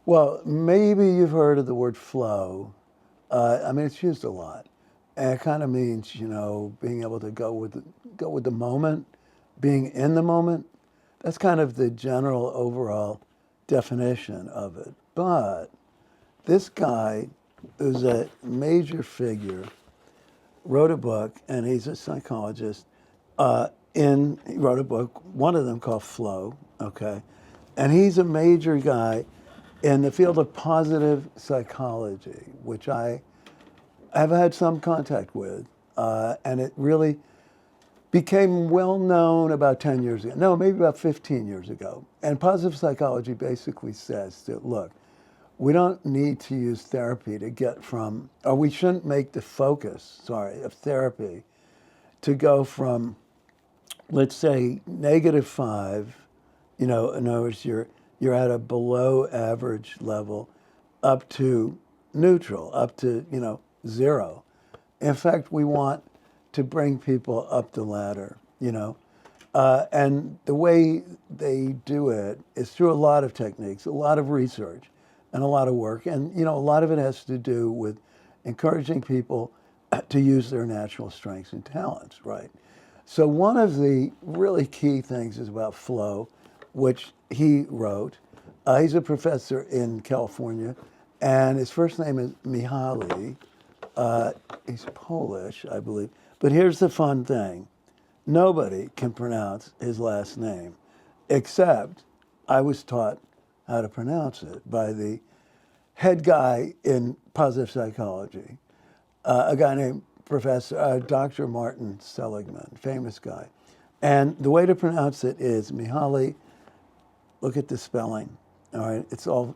Well, maybe you've heard of the word flow. I mean, it's used a lot, and it kind of means being able to go with the moment, being in the moment. That's kind of the general overall definition of it. But this guy, who's a major figure, wrote a book, and he's a psychologist. He wrote a book, one of them called Flow. Okay, and he's a major guy in the field of positive psychology, which I have had some contact with, and it really became well known about 10 years ago. No, maybe about 15 years ago. And positive psychology basically says that, look, we don't need to use therapy to get from, or we shouldn't make the focus, of therapy to go from, let's say, -5, in other words, you're at a below average level, up to neutral, up to, 0. In fact, we want to bring people up the ladder, and the way they do it is through a lot of techniques, a lot of research, and a lot of work. And, a lot of it has to do with encouraging people to use their natural strengths and talents, right? So one of the really key things is about flow, which he wrote. He's a professor in California, and his first name is Mihaly. He's Polish, I believe. But here's the fun thing. Nobody can pronounce his last name, except I was taught how to pronounce it by the head guy in positive psychology, a guy named Dr. Martin Seligman, famous guy. And the way to pronounce it is Mihaly. Look at the spelling, all right? It's all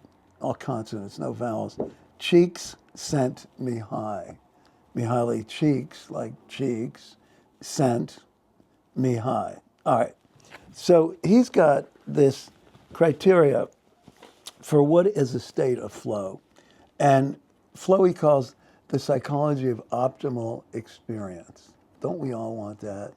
consonants, no vowels. Cheeks sent me high. Mihaly Cheeks, like cheeks, sent me high. All right. So he's got this criteria for what is a state of flow. And flow he calls the psychology of optimal experience. Don't we all want that?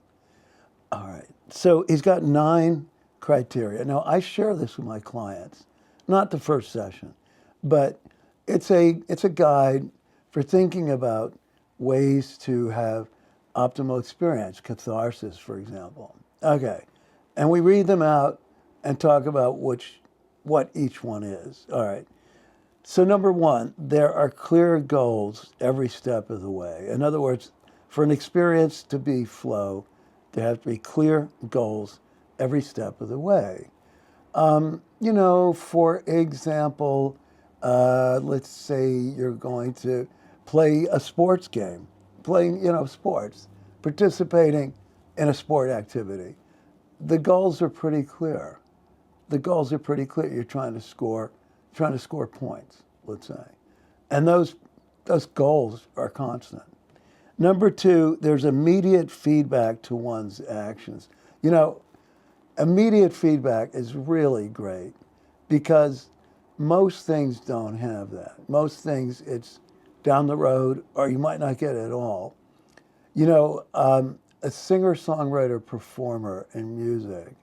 All right. So he's got 9 criteria. Now, I share this with my clients, not the first session, but it's a guide for thinking about ways to have optimal experience, catharsis, for example. Okay. And we read them out and talk about what each one is. All right. So number 1, there are clear goals every step of the way. In other words, for an experience to be flow, there have to be clear goals every step of the way. For example, let's say you're going to play a sports game, playing, sports, participating in a sport activity. The goals are pretty clear. You're trying to score points, let's say. And those goals are constant. Number 2, there's immediate feedback to one's actions. Immediate feedback is really great because most things don't have that. Most things, it's down the road, or you might not get it at all. A singer-songwriter performer in music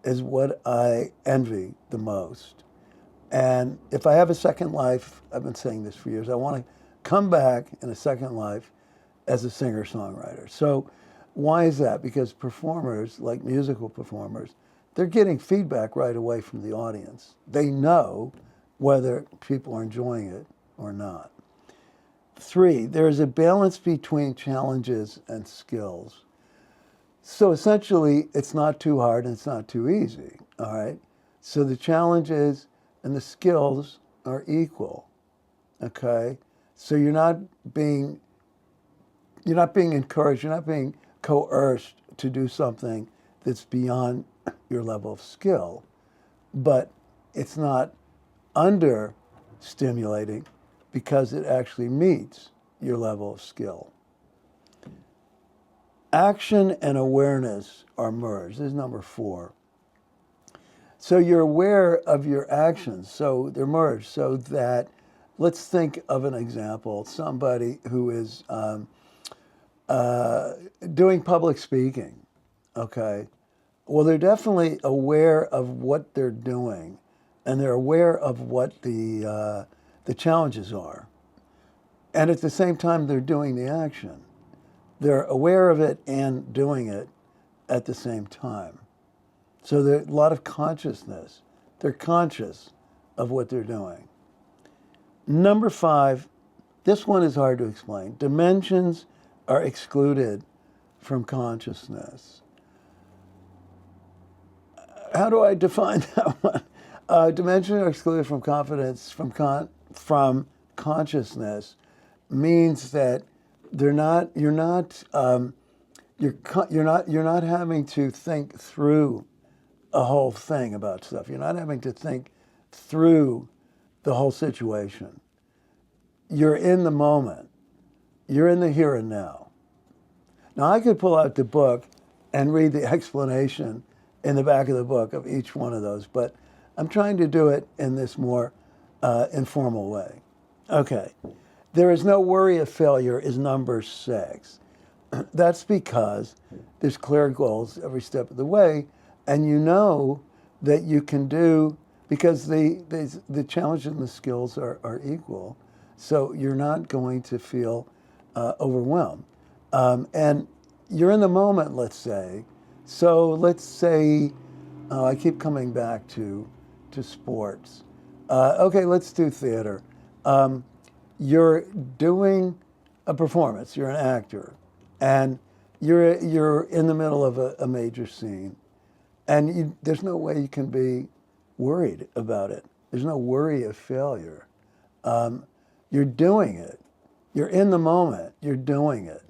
is what I envy the most. And if I have a second life, I've been saying this for years, I want to come back in a second life as a singer-songwriter. So why is that? Because performers, like musical performers, they're getting feedback right away from the audience. They know whether people are enjoying it or not. 3, there is a balance between challenges and skills. So essentially, it's not too hard and it's not too easy, all right? So the challenges and the skills are equal, okay? So you're not being encouraged, you're not being coerced to do something that's beyond your level of skill, but it's not under stimulating because it actually meets your level of skill. Action and awareness are merged. This is number 4. So you're aware of your actions, so they're merged, so that, let's think of an example, somebody who is doing public speaking, okay? Well, they're definitely aware of what they're doing, and they're aware of what the challenges are. And at the same time, they're doing the action. They're aware of it and doing it at the same time. So there's a lot of consciousness. They're conscious of what they're doing. Number 5, this one is hard to explain. Dimensions are excluded from consciousness. How do I define that one? Dimensions are excluded from confidence, from consciousness, means that you're not having to think through a whole thing about stuff. You're not having to think through the whole situation. You're in the moment. You're in the here and now. Now, I could pull out the book and read the explanation in the back of the book of each one of those, but I'm trying to do it in this more informal way. Okay. There is no worry of failure is number 6. That's because there's clear goals every step of the way, and you know that you can do, because the challenge and the skills are equal, so you're not going to feel overwhelmed. And you're in the moment, let's say. So let's say, I keep coming back to sports. Okay, let's do theater. You're doing a performance. You're an actor, and you're in the middle of a major scene, and there's no way you can be worried about it. There's no worry of failure. You're doing it. You're in the moment. You're doing it.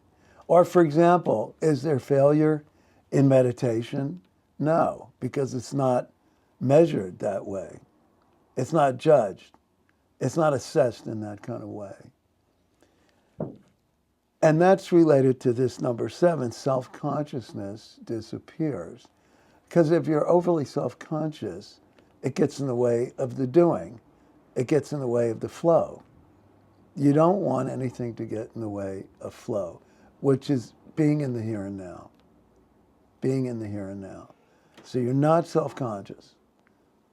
Or, for example, is there failure in meditation? No, because it's not measured that way. It's not judged. It's not assessed in that kind of way. And that's related to this number 7, self-consciousness disappears. Because if you're overly self-conscious, it gets in the way of the doing. It gets in the way of the flow. You don't want anything to get in the way of flow, which is being in the here and now. Being in the here and now. So you're not self-conscious.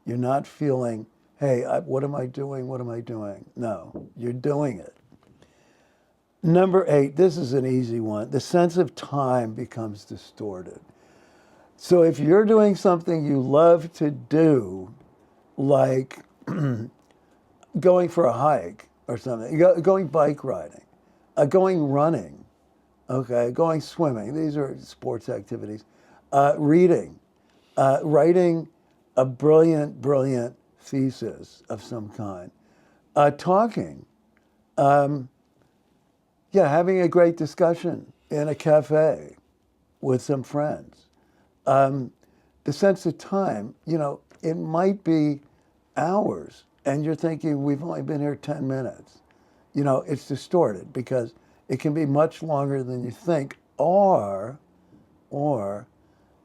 You're not feeling, hey, what am I doing? What am I doing? No, you're doing it. Number 8, this is an easy one. The sense of time becomes distorted. So if you're doing something you love to do, like going for a hike or something, going bike riding, going running, okay, going swimming, these are sports activities, reading, writing a brilliant thesis of some kind, talking, having a great discussion in a cafe with some friends. The sense of time, it might be hours, and you're thinking, we've only been here 10 minutes. It's distorted because it can be much longer than you think, or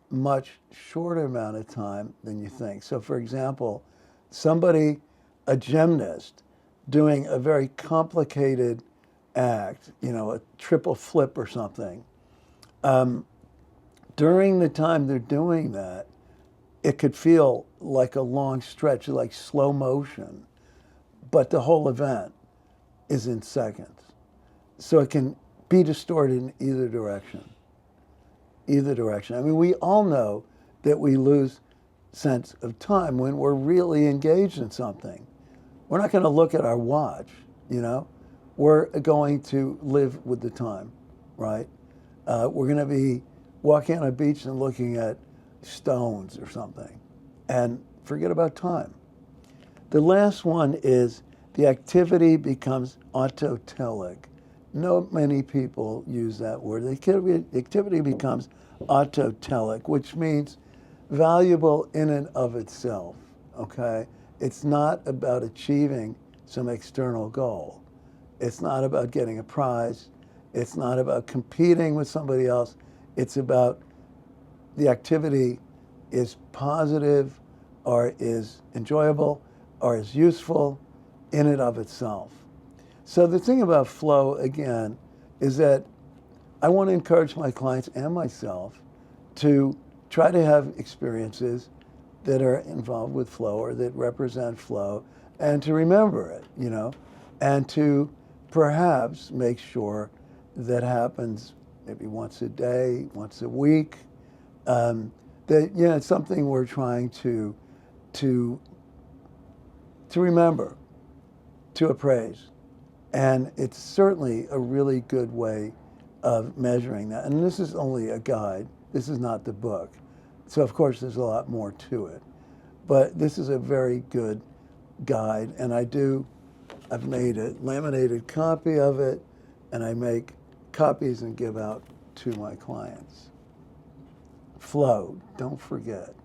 much shorter amount of time than you think. So, for example, a gymnast doing a very complicated act, a triple flip or something, during the time they're doing that, it could feel like a long stretch, like slow motion, but the whole event is in seconds. So it can be distorted in either direction. Either direction. I mean, we all know that we lose sense of time when we're really engaged in something. We're not going to look at our watch, We're going to live with the time, right? We're going to be walking on a beach and looking at stones or something and forget about time. The last one is the activity becomes autotelic. Not many people use that word. The activity becomes autotelic, which means valuable in and of itself, okay? It's not about achieving some external goal. It's not about getting a prize. It's not about competing with somebody else. It's about the activity is positive or is enjoyable or is useful in and of itself. So the thing about flow, again, is that I want to encourage my clients and myself to try to have experiences that are involved with flow or that represent flow, and to remember it, and to perhaps make sure that happens maybe once a day, once a week. That it's something we're trying to remember, to appraise, and it's certainly a really good way of measuring that. And this is only a guide. This is not the book. So of course there's a lot more to it. But this is a very good guide, and I've made a laminated copy of it, and I make copies and give out to my clients. Flow, don't forget.